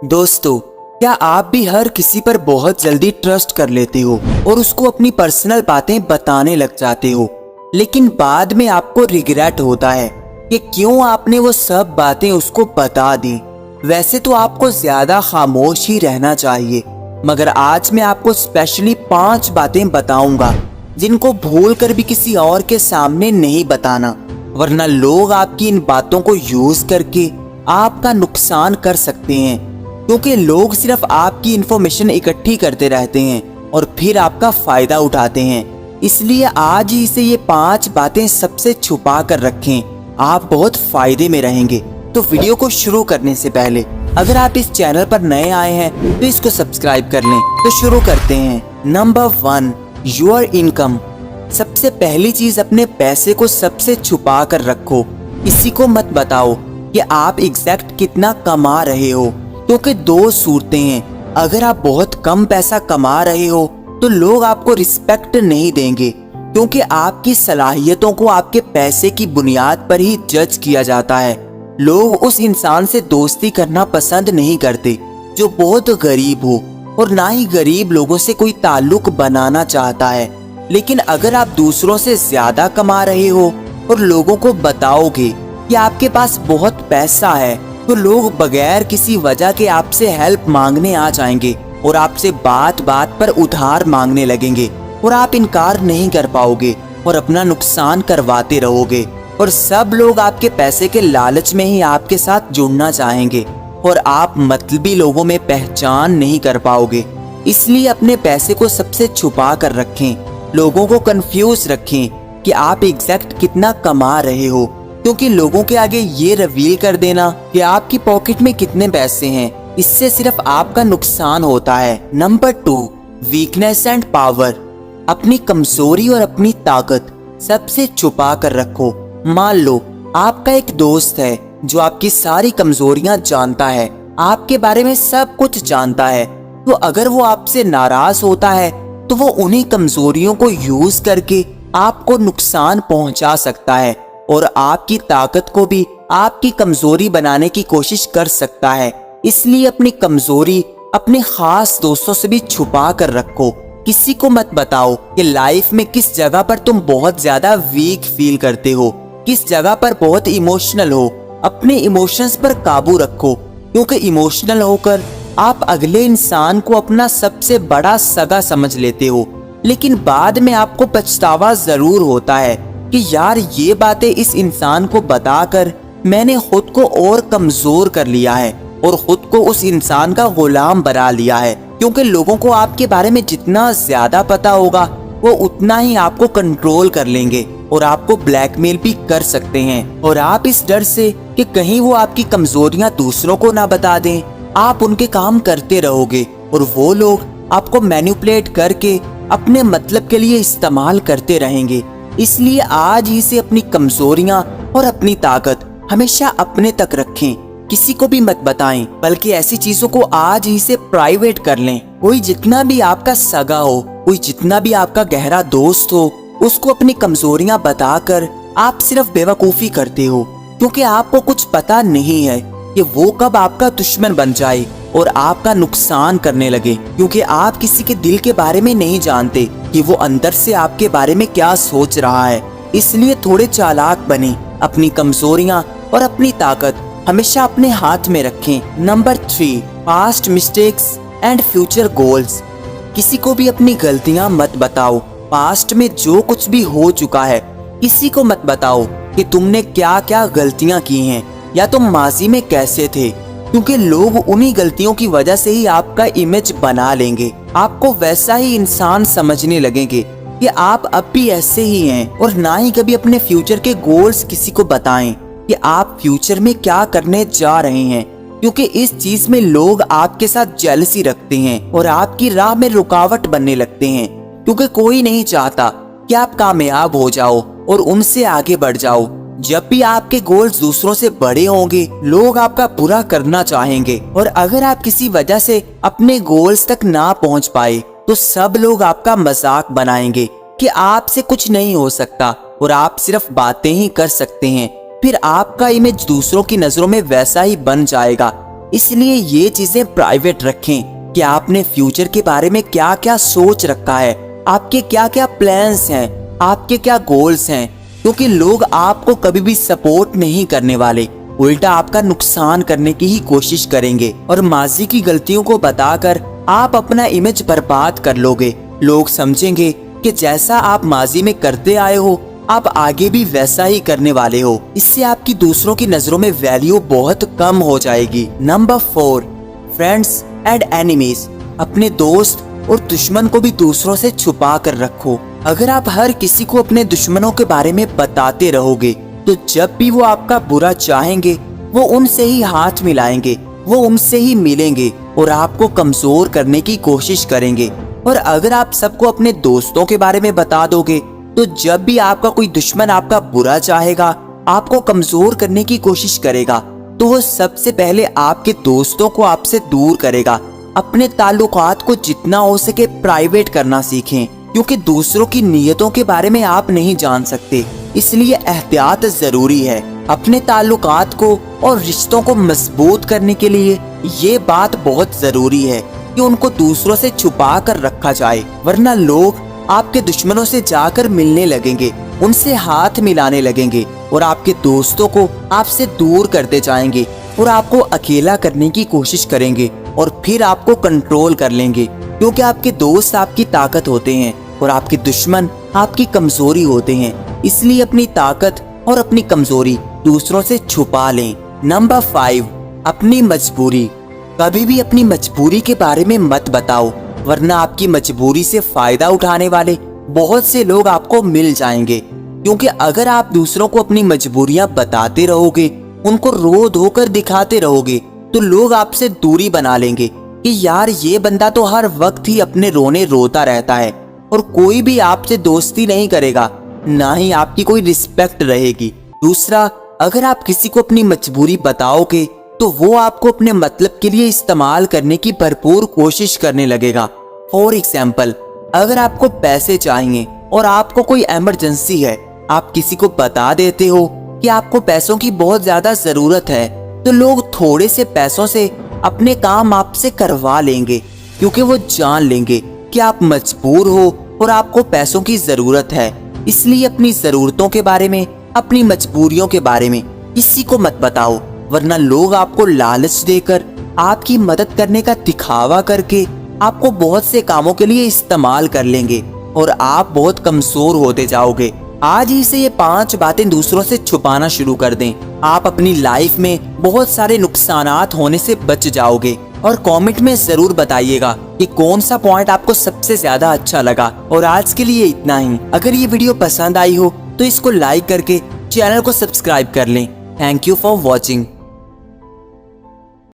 दोस्तों, क्या आप भी हर किसी पर बहुत जल्दी ट्रस्ट कर लेते हो और उसको अपनी पर्सनल बातें बताने लग जाते हो, लेकिन बाद में आपको रिग्रेट होता है कि क्यों आपने वो सब बातें उसको बता दी। वैसे तो आपको ज्यादा खामोश ही रहना चाहिए, मगर आज मैं आपको स्पेशली 5 बातें बताऊंगा जिनको भूल कर भी किसी और के सामने नहीं बताना, वरना लोग आपकी इन बातों को यूज करके आपका नुकसान कर सकते हैं। क्योंकि लोग सिर्फ आपकी इंफॉर्मेशन इकट्ठी करते रहते हैं और फिर आपका फायदा उठाते हैं। इसलिए आज ही से ये 5 बातें सबसे छुपा कर रखें, आप बहुत फायदे में रहेंगे। तो वीडियो को शुरू करने से पहले अगर आप इस चैनल पर नए आए हैं तो इसको सब्सक्राइब कर लें। तो शुरू करते हैं। Number 1, your income. सबसे पहली चीज, अपने पैसे को सबसे छुपा कर रखो। किसी को मत बताओ कि आप एग्जैक्ट कितना कमा रहे हो, क्योंकि 2 सूरतें हैं। अगर आप बहुत कम पैसा कमा रहे हो तो लोग आपको रिस्पेक्ट नहीं देंगे, क्योंकि आपकी सलाहियतों को आपके पैसे की बुनियाद पर ही जज किया जाता है। लोग उस इंसान से दोस्ती करना पसंद नहीं करते जो बहुत गरीब हो, और ना ही गरीब लोगों से कोई ताल्लुक बनाना चाहता है। लेकिन अगर आप दूसरों से ज्यादा कमा रहे हो और लोगों को बताओगे कि आपके पास बहुत पैसा है, तो लोग बगैर किसी वजह के आपसे हेल्प मांगने आ जाएंगे और आपसे बात बात पर उधार मांगने लगेंगे, और आप इनकार नहीं कर पाओगे और अपना नुकसान करवाते रहोगे। और सब लोग आपके पैसे के लालच में ही आपके साथ जुड़ना चाहेंगे और आप मतलबी लोगों में पहचान नहीं कर पाओगे। इसलिए अपने पैसे को सबसे छुपा कर रखें। लोगों को कंफ्यूज रखें कि आप एग्जैक्ट कितना कमा रहे हो, क्योंकि लोगों के आगे ये रिवील कर देना कि आपकी पॉकेट में कितने पैसे हैं, इससे सिर्फ आपका नुकसान होता है। Number 2, weakness and power. अपनी कमजोरी और अपनी ताकत सबसे छुपा कर रखो। मान लो आपका एक दोस्त है जो आपकी सारी कमजोरियां जानता है, आपके बारे में सब कुछ जानता है, तो अगर वो आपसे नाराज होता है तो वो उन्हीं कमजोरियों को यूज करके आपको नुकसान पहुंचा सकता है और आपकी ताकत को भी आपकी कमजोरी बनाने की कोशिश कर सकता है। इसलिए अपनी कमजोरी अपने खास दोस्तों से भी छुपा कर रखो। किसी को मत बताओ कि लाइफ में किस जगह पर तुम बहुत ज्यादा वीक फील करते हो, किस जगह पर बहुत इमोशनल हो। अपने इमोशंस पर काबू रखो, क्योंकि इमोशनल होकर आप अगले इंसान को अपना सबसे बड़ा सगा समझ लेते हो, लेकिन बाद में आपको पछतावा जरूर होता है कि यार ये बातें इस इंसान को बताकर मैंने खुद को और कमजोर कर लिया है और खुद को उस इंसान का गुलाम बना लिया है। क्योंकि लोगों को आपके बारे में जितना ज्यादा पता होगा वो उतना ही आपको कंट्रोल कर लेंगे और आपको ब्लैकमेल भी कर सकते हैं। और आप इस डर से कि कहीं वो आपकी कमजोरियां दूसरों को ना बता दें, आप उनके काम करते रहोगे और वो लोग आपको मैनिपुलेट करके अपने मतलब के लिए इस्तेमाल करते रहेंगे। इसलिए आज ही से अपनी कमजोरियां और अपनी ताकत हमेशा अपने तक रखें, किसी को भी मत बताएं, बल्कि ऐसी चीजों को आज ही से प्राइवेट कर लें। कोई जितना भी आपका सगा हो, कोई जितना भी आपका गहरा दोस्त हो, उसको अपनी कमजोरियां बताकर आप सिर्फ बेवकूफी करते हो, क्योंकि आपको कुछ पता नहीं है कि वो कब आपका दुश्मन बन जाए और आपका नुकसान करने लगे। क्योंकि आप किसी के दिल के बारे में नहीं जानते कि वो अंदर से आपके बारे में क्या सोच रहा है। इसलिए थोड़े चालाक बने, अपनी कमजोरियां और अपनी ताकत हमेशा अपने हाथ में रखें। Number 3, past mistakes and future goals. किसी को भी अपनी गलतियां मत बताओ। पास्ट में जो कुछ भी हो चुका है किसी को मत बताओ कि तुमने क्या क्या गलतियां की हैं या तुम माजी में कैसे थे, क्योंकि लोग उन्हीं गलतियों की वजह से ही आपका इमेज बना लेंगे। आपको वैसा ही इंसान समझने लगेंगे कि आप अब भी ऐसे ही हैं। और ना ही कभी अपने फ्यूचर के गोल्स किसी को बताएं कि आप फ्यूचर में क्या करने जा रहे हैं, क्योंकि इस चीज में लोग आपके साथ जेलसी रखते हैं और आपकी राह में रुकावट बनने लगते हैं। क्योंकि कोई नहीं चाहता कि आप कामयाब हो जाओ और उनसे आगे बढ़ जाओ। जब भी आपके गोल्स दूसरों से बड़े होंगे, लोग आपका बुरा करना चाहेंगे, और अगर आप किसी वजह से अपने गोल्स तक ना पहुंच पाए तो सब लोग आपका मजाक बनाएंगे कि आपसे कुछ नहीं हो सकता और आप सिर्फ बातें ही कर सकते हैं। फिर आपका इमेज दूसरों की नजरों में वैसा ही बन जाएगा इसलिए ये चीजें प्राइवेट रखें कि आपने फ्यूचर के बारे में क्या क्या सोच रखा है, आपके क्या क्या प्लान्स हैं, आपके क्या गोल्स हैं, क्योंकि लोग आपको कभी भी सपोर्ट नहीं करने वाले, उल्टा आपका नुकसान करने की ही कोशिश करेंगे और माजी की गलतियों को बताकर आप अपना इमेज बर्बाद कर लोगे। लोग समझेंगे कि जैसा आप माजी में करते आए हो आप आगे भी वैसा ही करने वाले हो। इससे आपकी दूसरों की नजरों में वैल्यू बहुत कम हो जाएगी। Number 4, friends and enemies. अपने दोस्त और दुश्मन को भी दूसरों से छुपा कर रखो। अगर आप हर किसी को अपने दुश्मनों के बारे में बताते रहोगे तो जब भी वो आपका बुरा चाहेंगे वो उनसे ही हाथ मिलाएंगे, वो उनसे ही मिलेंगे और आपको कमजोर करने की कोशिश करेंगे। और अगर आप सबको अपने दोस्तों के बारे में बता दोगे तो जब भी आपका कोई दुश्मन आपका बुरा चाहेगा, आपको कमजोर करने की कोशिश करेगा, तो वो सबसे पहले आपके दोस्तों को आपसे दूर करेगा। अपने ताल्लुकात को जितना हो सके प्राइवेट करना सीखें, क्योंकि दूसरों की नीयतों के बारे में आप नहीं जान सकते, इसलिए एहतियात जरूरी है। अपने ताल्लुकात को और रिश्तों को मजबूत करने के लिए ये बात बहुत जरूरी है कि उनको दूसरों से छुपा कर रखा जाए, वरना लोग आपके दुश्मनों से जाकर मिलने लगेंगे, उनसे हाथ मिलाने लगेंगे और आपके दोस्तों को आपसे दूर करते जाएंगे और आपको अकेला करने की कोशिश करेंगे और फिर आपको कंट्रोल कर लेंगे, क्योंकि आपके दोस्त आपकी ताकत होते हैं और आपके दुश्मन आपकी कमजोरी होते हैं। इसलिए अपनी ताकत और अपनी कमजोरी दूसरों से छुपा लें। नंबर 5, अपनी मजबूरी। कभी भी अपनी मजबूरी के बारे में मत बताओ, वरना आपकी मजबूरी से फायदा उठाने वाले बहुत से लोग आपको मिल जाएंगे। क्योंकि अगर आप दूसरों को अपनी मजबूरियां बताते रहोगे, उनको रो धोकर दिखाते रहोगे, तो लोग आपसे दूरी बना लेंगे कि यार ये बंदा तो हर वक्त ही अपने रोने रोता रहता है और कोई भी आपसे दोस्ती नहीं करेगा, ना ही आपकी कोई रिस्पेक्ट रहेगी। दूसरा, अगर आप किसी को अपनी मजबूरी बताओगे तो वो आपको अपने मतलब के लिए इस्तेमाल करने की भरपूर कोशिश करने लगेगा। फॉर एग्जाम्पल, अगर आपको पैसे चाहिए और आपको कोई इमरजेंसी है, आप किसी को बता देते हो कि आपको पैसों की बहुत ज्यादा जरूरत है, तो लोग थोड़े से पैसों से अपने काम आपसे करवा लेंगे, क्योंकि वो जान लेंगे कि आप मजबूर हो और आपको पैसों की जरूरत है। इसलिए अपनी जरूरतों के बारे में, अपनी मजबूरियों के बारे में किसी को मत बताओ, वरना लोग आपको लालच देकर, आपकी मदद करने का दिखावा करके आपको बहुत से कामों के लिए इस्तेमाल कर लेंगे और आप बहुत कमजोर होते जाओगे। आज ही से ये 5 बातें दूसरों से छुपाना शुरू कर दें, आप अपनी लाइफ में बहुत सारे नुकसानात होने से बच जाओगे। और कमेंट में जरूर बताइएगा कि कौन सा पॉइंट आपको सबसे ज्यादा अच्छा लगा। और आज के लिए इतना ही। अगर ये वीडियो पसंद आई हो तो इसको लाइक करके चैनल को सब्सक्राइब कर लें। Thank you for watching.